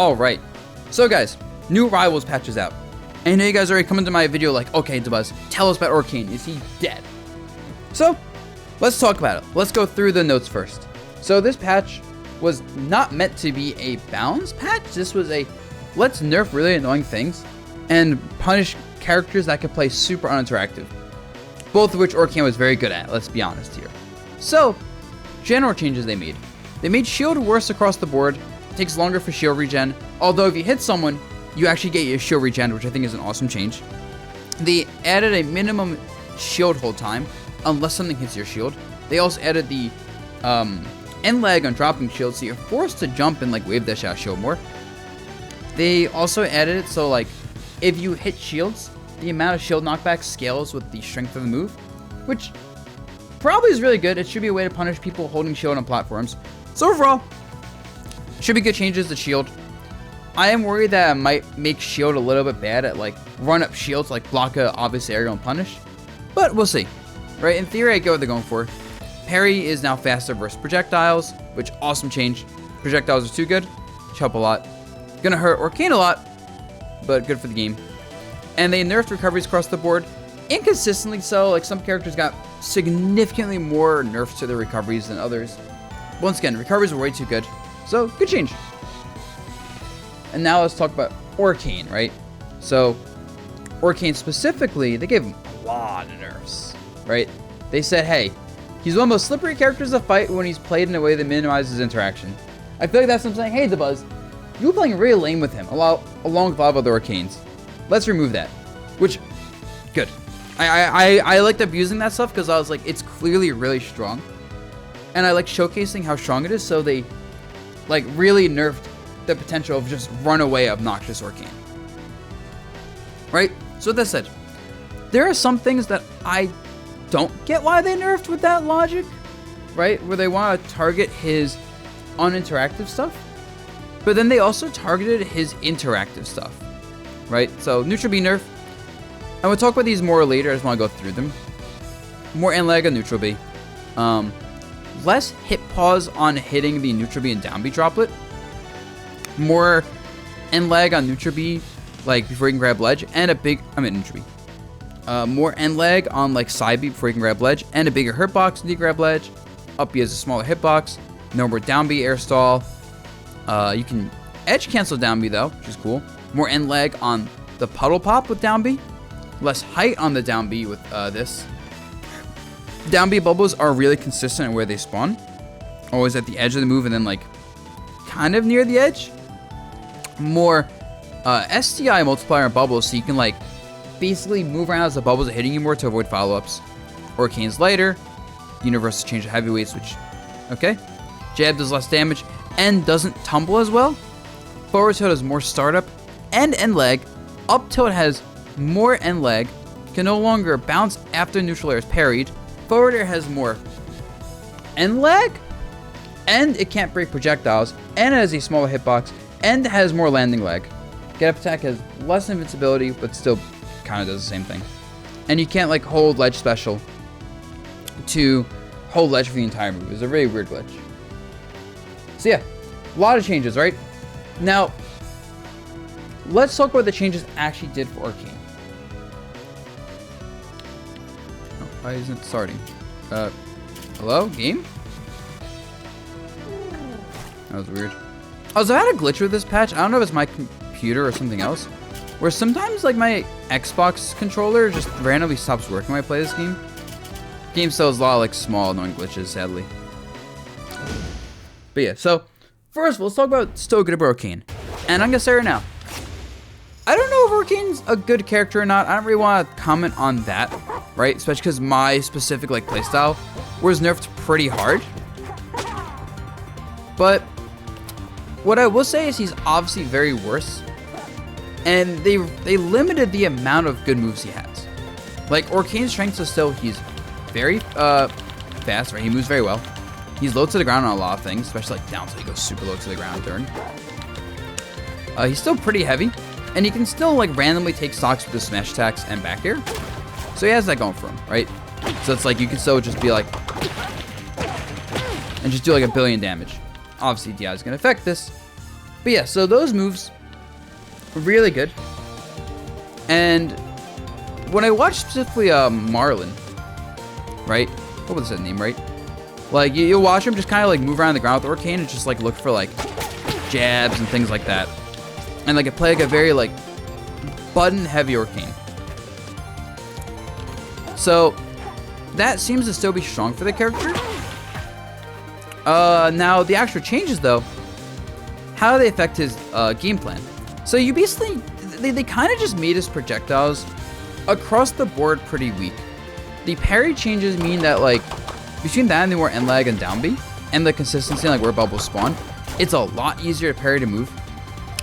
Alright, so guys, new Rivals patch is out. And I know you guys are already coming to my video like, okay, Dabuz, tell us about Orcane. Is he dead? So, let's talk about it. Let's go through the notes first. So this patch was not meant to be a balance patch. This was a, let's nerf really annoying things and punish characters that can play super uninteractive. Both of which Orcane was very good at, let's be honest here. So, general changes they made. They made shield worse across the board. It takes longer for shield regen. Although if you hit someone, you actually get your shield regen, which I think is an awesome change. They added a minimum shield hold time, unless something hits your shield. They also added the end lag on dropping shields, so you're forced to jump and like wave dash out shield more. They also added it so like if you hit shields, the amount of shield knockback scales with the strength of the move, which probably is really good. It should be a way to punish people holding shield on platforms. So overall, should be good changes to shield. I am worried that it might make shield a little bit bad at like run up shields, like block a obvious area and punish, but we'll see. Right, in theory I get what they're going for. Parry is now faster versus projectiles, which awesome change. Projectiles are too good, which help a lot. Gonna hurt Orcane a lot, but good for the game. And they nerfed recoveries across the board, inconsistently so. Like some characters got significantly more nerfs to their recoveries than others. Once again, recoveries were way too good, so good change. And now let's talk about Orcane, right? So Orcane specifically, they gave him a lot of nerfs, right? They said, hey, he's one of the most slippery characters to fight when he's played in a way that minimizes interaction. I feel like that's what I'm saying. Hey, Dabuz, you were playing really lame with him, along with a lot of other Orcanes. Let's remove that. Which, good. I liked abusing that stuff because I was like, it's clearly really strong. And I like showcasing how strong it is, so they like really nerfed the potential of just runaway obnoxious Orcane. Right? So with that said, there are some things that I don't get why they nerfed with that logic, right? Where they want to target his uninteractive stuff, but then they also targeted his interactive stuff, right? So neutral B nerf, and we'll talk about these more later. I just want to go through them. More end lag on neutral B. Less hit pause on hitting the neutral B and down B droplet. More end lag on neutral B, like before you can grab ledge, and neutral B. More end lag on like side B before you can grab ledge, and a bigger hitbox when you grab ledge. Up B has a smaller hitbox. No more down B air stall. You can edge cancel down B though, which is cool. More end lag on the puddle pop with down B. Less height on the down B with this. Down B bubbles are really consistent in where they spawn. Always at the edge of the move and then like kind of near the edge. More STI multiplier on bubbles, so you can like basically move around as the bubbles are hitting you more to avoid follow-ups. Orcane's lighter. Universal change of heavyweights, which, okay. Jab does less damage and doesn't tumble as well. Forward tilt has more startup and end lag. Up tilt has more end lag. Can no longer bounce after neutral air is parried. Forward air has more end lag. And it can't break projectiles. And it has a smaller hitbox. And it has more landing lag. Get up attack has less invincibility, but still kind of does the same thing. And you can't like hold ledge special to hold ledge for the entire move. It's a really weird glitch. So yeah, a lot of changes, right? Now, let's talk about what the changes actually did for Orcane. Oh, why isn't it starting? Hello, game? That was weird. Also, I had a glitch with this patch. I don't know if it's my computer or something else, where sometimes like my Xbox controller just randomly stops working when I play this game. Game still has a lot of like small annoying glitches, sadly. But yeah, so first let's talk about still good about Orcane. And I'm gonna say right now, I don't know if Orcane's a good character or not. I don't really want to comment on that, right? Especially because my specific like playstyle was nerfed pretty hard. But what I will say is he's obviously very worse. And they limited the amount of good moves he has. Like Orcane's strength is still, he's very fast, right? He moves very well. He's low to the ground on a lot of things, especially like down, so he goes super low to the ground during. He's still pretty heavy, and he can still like randomly take stocks with the smash attacks and back air. So he has that going for him, right? So it's like you can still just be like, and just do like a billion damage. Obviously, DI is going to affect this. But yeah, so those moves were really good. And when I watched specifically Marlin, right? What was that name, right? Like, you'll watch him just kind of like move around the ground with Orcane and just like look for like jabs and things like that. And like play like a very like button heavy Orcane. So that seems to still be strong for the character. Now the actual changes though, how do they affect his game plan? So you basically, they kind of just made his projectiles across the board pretty weak. The parry changes mean that like between that and the more end lag and down B and the consistency like where bubbles spawn, it's a lot easier to parry to move.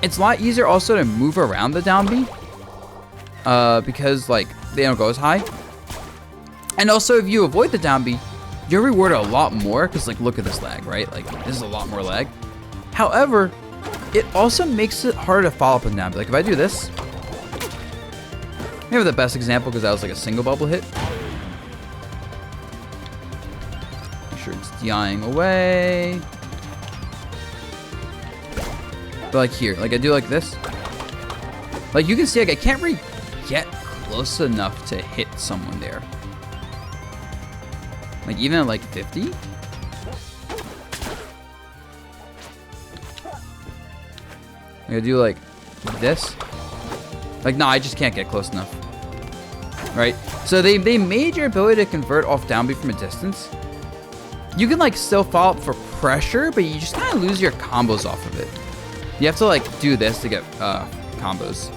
It's a lot easier also to move around the down B because like they don't go as high. And also if you avoid the down B, you're rewarded a lot more because like look at this lag, right? Like this is a lot more lag. However, it also makes it harder to follow up with down B. Like if I do this, maybe the best example because that was like a single bubble hit. Make sure it's DIing away. But like here, like I do like this. Like you can see, like I can't really get close enough to hit someone there. Like even at like 50. Like I do like this. Like no, I just can't get close enough. Right? So they made your ability to convert off down B from a distance. You can like still follow up for pressure, but you just kind of lose your combos off of it. You have to like do this to get combos.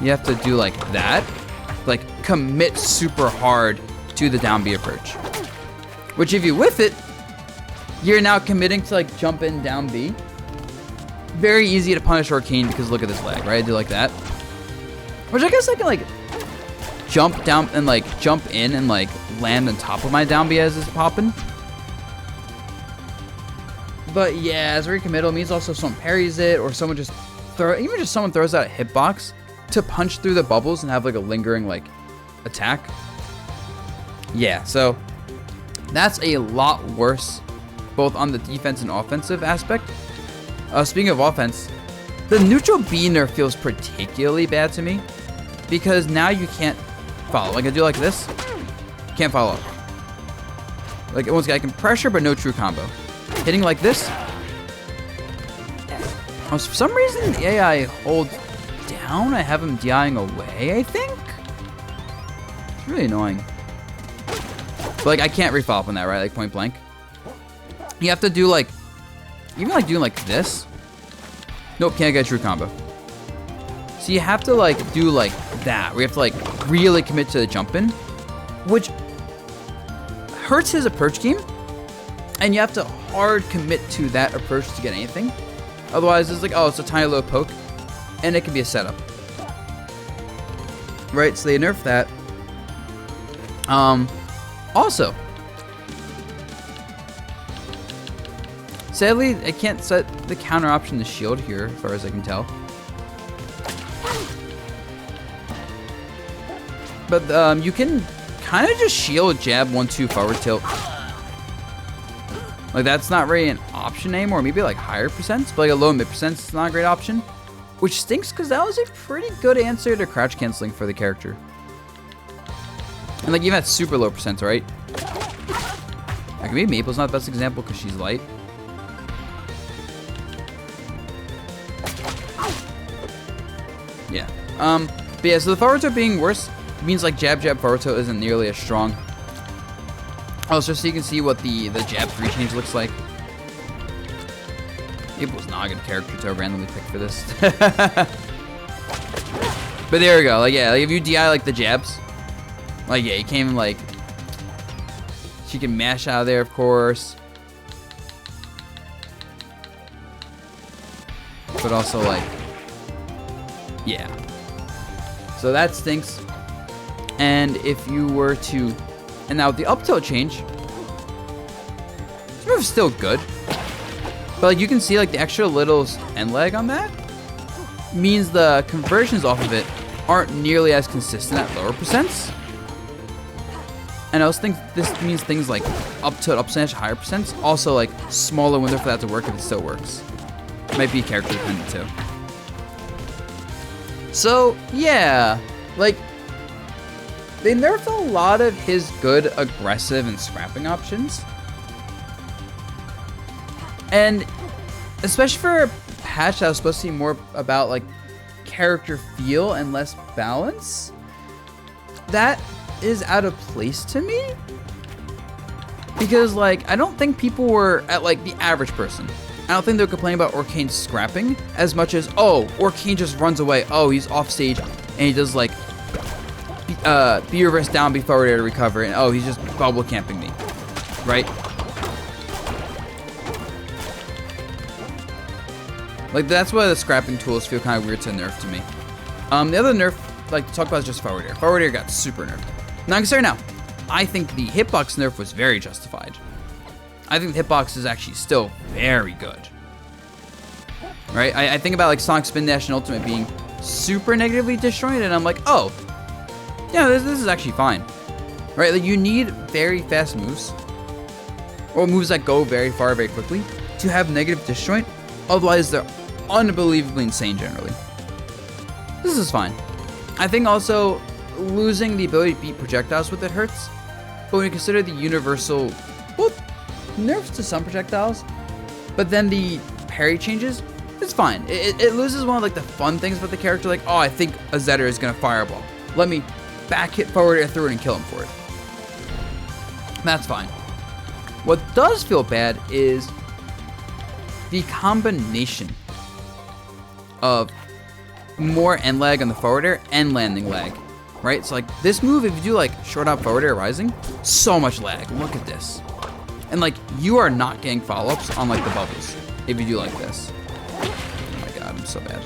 You have to do like that. Like commit super hard to the down B approach. Which if you whiff it, you're now committing to like jump in down B. Very easy to punish Orcane because look at this lag, right? I do like that. Which I guess I can like jump down and like jump in and like land on top of my down B as it's popping. But yeah, it's very committal. It means also someone parries it or someone just someone throws out a hitbox to punch through the bubbles and have like a lingering like attack. Yeah, so that's a lot worse both on the defense and offensive aspect. Speaking of offense, the neutral B nerf feels particularly bad to me because now you can't follow. Like I do like this, can't follow up. Like once again, I can pressure but no true combo. Hitting like this. For some reason, the AI holds down. I have him DIing away, I think. It's really annoying. But like I can't refollow up on that, right? Like point blank. You have to do like, even like doing like this. Nope, can't get a true combo. So you have to like do like that. We have to like really commit to the jump in, which hurts his approach game. And you have to hard commit to that approach to get anything. Otherwise, it's like, oh, it's a tiny little poke. And it can be a setup. Right, so they nerfed that. Also, sadly, I can't set the counter option to shield here, as far as I can tell. But you can kind of just shield, jab, 1-2 forward tilt. Like that's not really an option anymore. Maybe like higher percents, but like a low mid percent is not a great option. Which stinks because that was a pretty good answer to crouch canceling for the character. And like even at super low percent, right? Like maybe Maple's not the best example because she's light. Yeah. But yeah, so the forward tilt being worse means like jab forward tilt isn't nearly as strong. Also, so you can see what the jab 3 change looks like. Maple's not a good character to randomly pick for this. But there we go. Like yeah, like if you DI like the jabs, like yeah, you can't even like. She can mash out of there, of course. But also like, yeah. So that stinks. And if you were to, and now the up tilt change, this move is still good. But like you can see like the extra little end lag on that means the conversions off of it aren't nearly as consistent at lower percents. And I also think this means things like up to higher percents. Also, like, smaller window for that to work if it still works. Might be character dependent too. So, yeah. Like, they nerfed a lot of his good, aggressive, and scrapping options. And especially for a patch that was supposed to be more about, like, character feel and less balance, that is out of place to me. Because, like, I don't think people were at, like, the average person. I don't think they were complaining about Orcane scrapping as much as, oh, Orcane just runs away. Oh, he's off stage and he does, like, be reverse down, be forward air to recover. And, oh, he's just bubble camping me. Right? Like, that's why the scrapping tools feel kind of weird to nerf to me. The other nerf, like, to talk about is just forward air. Forward air got super nerfed. Now, I'm sorry now. I think the hitbox nerf was very justified. I think the hitbox is actually still very good. Right? I think about, like, Sonic Spin Dash and Ultimate being super negatively disjointed, and I'm like, oh, yeah, this is actually fine. Right? Like, you need very fast moves, or moves that go very far very quickly, to have negative disjoint. Otherwise, they're unbelievably insane generally. This is fine. I think also losing the ability to beat projectiles with it hurts. But when you consider the universal, well, nerfs to some projectiles, but then the parry changes, it's fine. It loses one of, like, the fun things about the character, like, oh, I think a Zetter is gonna fireball. Let me back hit forward air through it and kill him for it. That's fine. What does feel bad is the combination of more end lag on the forward air and landing lag, right? So, like, this move, if you do, like, short out forward air rising, so much lag. Look at this. And, like, you are not getting follow-ups on, like, the bubbles if you do like this. Oh my god, I'm so bad.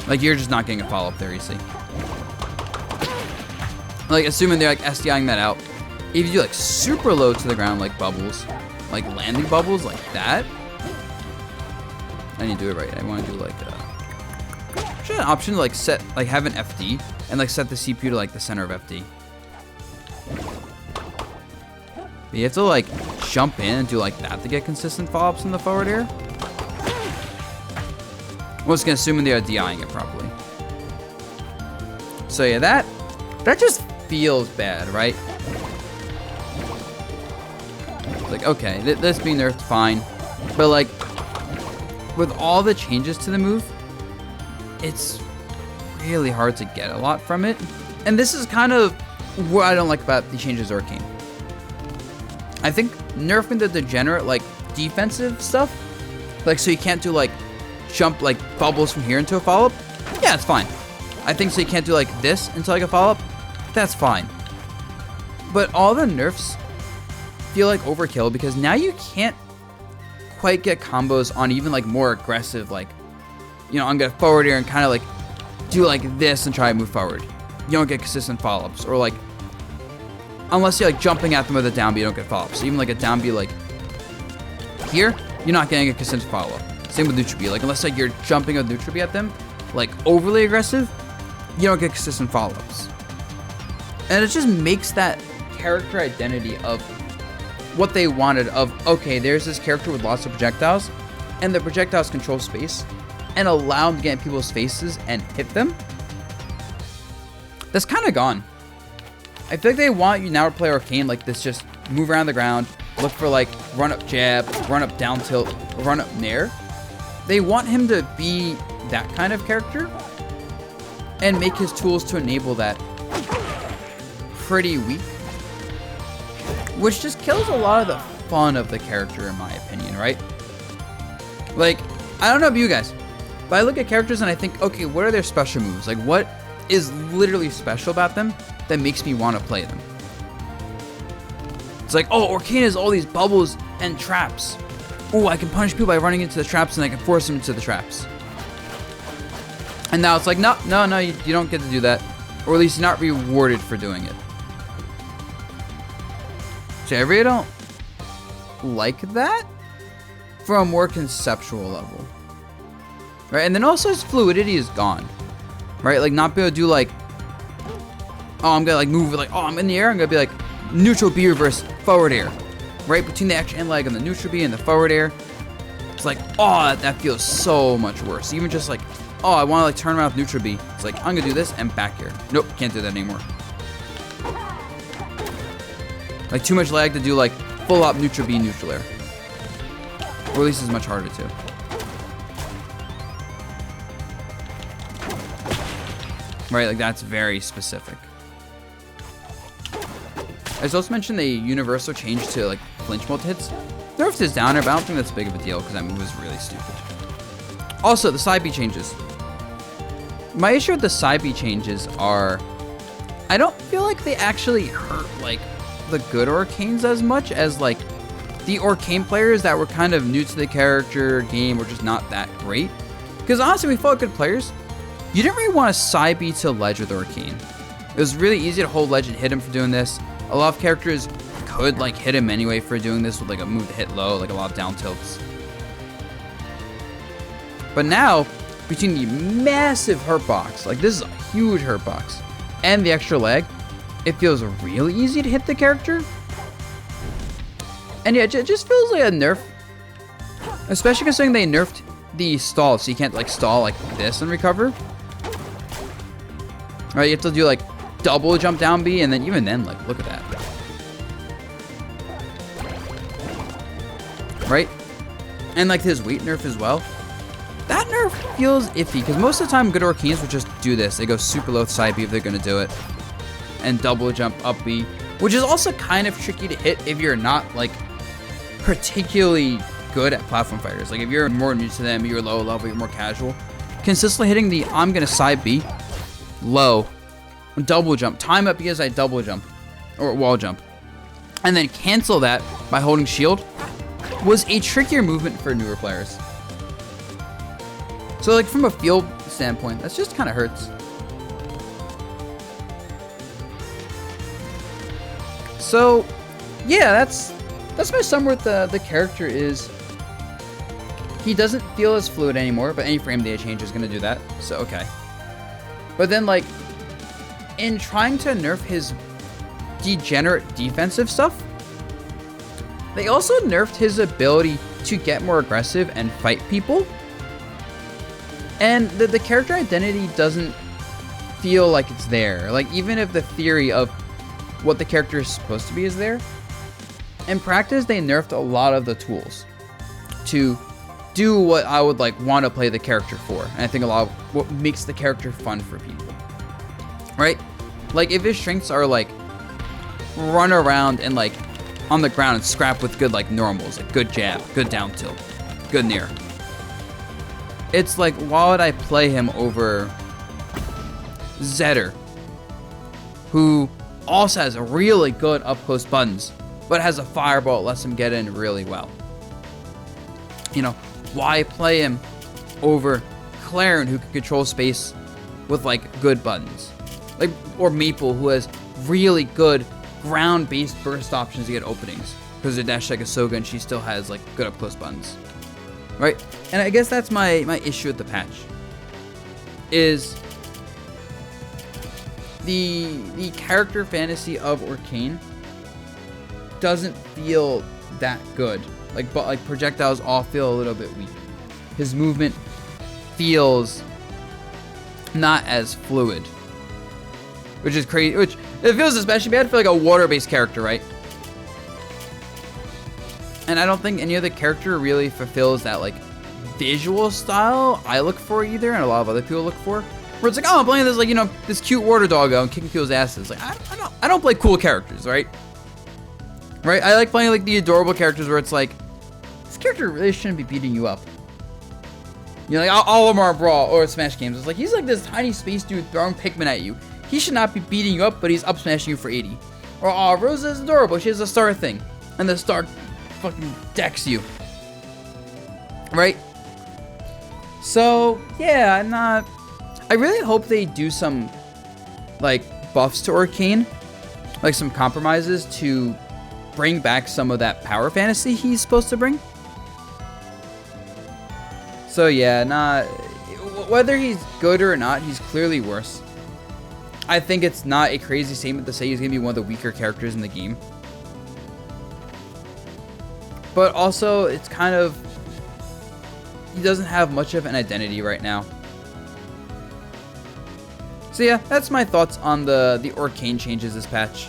Like, you're just not getting a follow-up there, you see. Like, assuming they're, like, SDIing that out. If you do, like, super low to the ground, like bubbles, like landing bubbles like that, I need to do it right. I want to do, like, should have an option to, like, set, like, have an FD and, like, set the CPU to, like, the center of FD. But you have to, like, jump in and do, like, that to get consistent follow-ups in the forward air. Well, it's gonna assuming they are DIing it properly. So yeah, that just feels bad, right? Like, okay, this being nerfed, fine. But, like, with all the changes to the move, it's really hard to get a lot from it. And this is kind of what I don't like about the changes to Orcane. I think nerfing the degenerate, like, defensive stuff, like, so you can't do, like, jump, like, bubbles from here into a follow-up, yeah, it's fine. I think so you can't do, like, this into, like, a follow-up, that's fine. But all the nerfs feel like overkill because now you can't quite get combos on even, like, more aggressive, like, you know, I'm gonna forward air and kind of, like, do, like, this and try to move forward. You don't get consistent follow-ups, or, like, unless you're, like, jumping at them with a down B, you don't get follow-ups. So even, like, a down B, like, here, you're not getting a consistent follow-up. Same with neutral B. Like, unless, like, you're jumping with neutral B at them, like, overly aggressive, you don't get consistent follow-ups. And it just makes that character identity of what they wanted of, okay, there's this character with lots of projectiles, and the projectiles control space, and allow them to get in people's faces and hit them. That's kind of gone. I feel like they want you now to play Orcane like this, just move around the ground, look for, like, run up jab, run up down tilt, run up nair. They want him to be that kind of character and make his tools to enable that pretty weak, which just kills a lot of the fun of the character, in my opinion, right? Like, I don't know about you guys, but I look at characters and I think, okay, what are their special moves? Like, what is literally special about them that makes me want to play them? It's like, oh, Orcane has all these bubbles and traps. Oh, I can punish people by running into the traps and I can force them into the traps. And now it's like, no, you don't get to do that. Or at least you're not rewarded for doing it. So I really don't like that for a more conceptual level. Right? And then also his fluidity is gone. right? Like not be able to do like, oh, I'm gonna like move like, oh, I'm in the air. I'm gonna be like neutral B reverse forward air, right between the action and leg and the neutral B and the forward air. It's like, oh, that feels so much worse. Even just like, oh, I want to like turn around with neutral B. It's like, I'm gonna do this and back air. Nope, can't do that anymore. Like too much lag to do like full up neutral B neutral air. Or at least it's much harder to. Right, like that's very specific. I just also mentioned the universal change to like flinch multi-hits. Nerfed is down there, but I don't think that's big of a deal because that move was really stupid. Also, the side B changes. My issue with the side B changes are, I don't feel like they actually hurt like the good Orcanes as much as like the Orcane players that were kind of new to the character game were just not that great. Because honestly, we fought good players. You didn't really want to side B to ledge with Orcane. It was really easy to hold ledge and hit him for doing this. A lot of characters could like hit him anyway for doing this with like a move to hit low, like a lot of down tilts. But now, between the massive hurt box, like this is a huge hurt box, and the extra leg, it feels really easy to hit the character. And yeah, it just feels like a nerf. Especially considering they nerfed the stall, so you can't like stall like this and recover. Right, you have to do like double jump down B, and then even then, like, look at that. Right? And like his weight nerf as well. That nerf feels iffy, because most of the time good Orcanes would just do this. They go super low with side B if they're going to do it. And double jump up B, which is also kind of tricky to hit if you're not like particularly good at platform fighters. Like if you're more new to them, you're low level, you're more casual. Consistently hitting the I'm going to side B low, double jump, time up because I double jump or wall jump, and then cancel that by holding shield was a trickier movement for newer players. So like from a field standpoint, that's just kind of hurts. So yeah, that's my summary with the character is he doesn't feel as fluid anymore, but any frame data change is going to do that. So okay. But then, like, in trying to nerf his degenerate defensive stuff, they also nerfed his ability to get more aggressive and fight people. And the character identity doesn't feel like it's there. Like, even if the theory of what the character is supposed to be is there, in practice, they nerfed a lot of the tools to do what I would like want to play the character for. And I think a lot of what makes the character fun for people, right? Like if his strengths are like run around and like on the ground and scrap with good like normals, like good jab, good down tilt, good near. It's like, why would I play him over Zetter, who also has really good up close buttons, but has a fireball that lets him get in really well? You know, why play him over Claren, who can control space with like good buttons, like, or Maple, who has really good ground-based burst options to get openings because her dash attack is so good and she still has like good up close buttons, right? And I guess that's my issue with the patch is the character fantasy of Orcane doesn't feel that good. But like projectiles all feel a little bit weak. His movement feels not as fluid, which is crazy. Which it feels especially bad for like a water-based character, right? And I don't think any other character really fulfills that like visual style I look for either, and a lot of other people look for. Where it's like, oh, I'm playing this like, you know, this cute water doggo and kicking people's asses. Like I don't play cool characters, right? Right? I like playing like the adorable characters where it's like, this character really shouldn't be beating you up. You know, like Olimar Brawl or Smash games. It's like, he's like this tiny space dude throwing Pikmin at you. He should not be beating you up, but he's up smashing you for 80. Or, oh, Rosa is adorable. She has a star thing. And the star fucking decks you. Right? So, yeah, I really hope they do some, like, buffs to Orcane. Like, some compromises to bring back some of that power fantasy he's supposed to bring. So yeah, whether he's good or not, he's clearly worse. I think it's not a crazy statement to say he's going to be one of the weaker characters in the game. But also, it's kind of... he doesn't have much of an identity right now. So yeah, that's my thoughts on the Orcane changes this patch.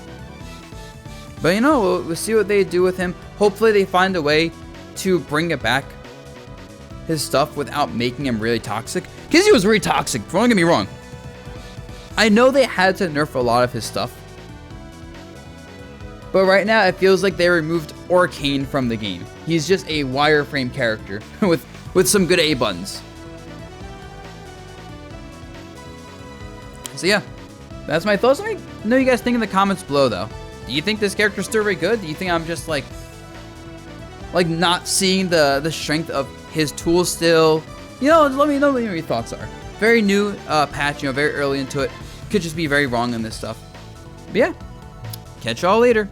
But you know, we'll see what they do with him. Hopefully they find a way to bring it back, his stuff, without making him really toxic. Because he was really toxic, don't get me wrong. I know they had to nerf a lot of his stuff. But right now, it feels like they removed Orcane from the game. He's just a wireframe character with some good A buttons. So yeah, that's my thoughts. Let me know what you guys think in the comments below, though. Do you think this character's still very good? Do you think I'm just like not seeing the strength of his tools still? You know, let me know what your thoughts are. Very new patch, you know, very early into it. Could just be very wrong in this stuff. But yeah, catch y'all later.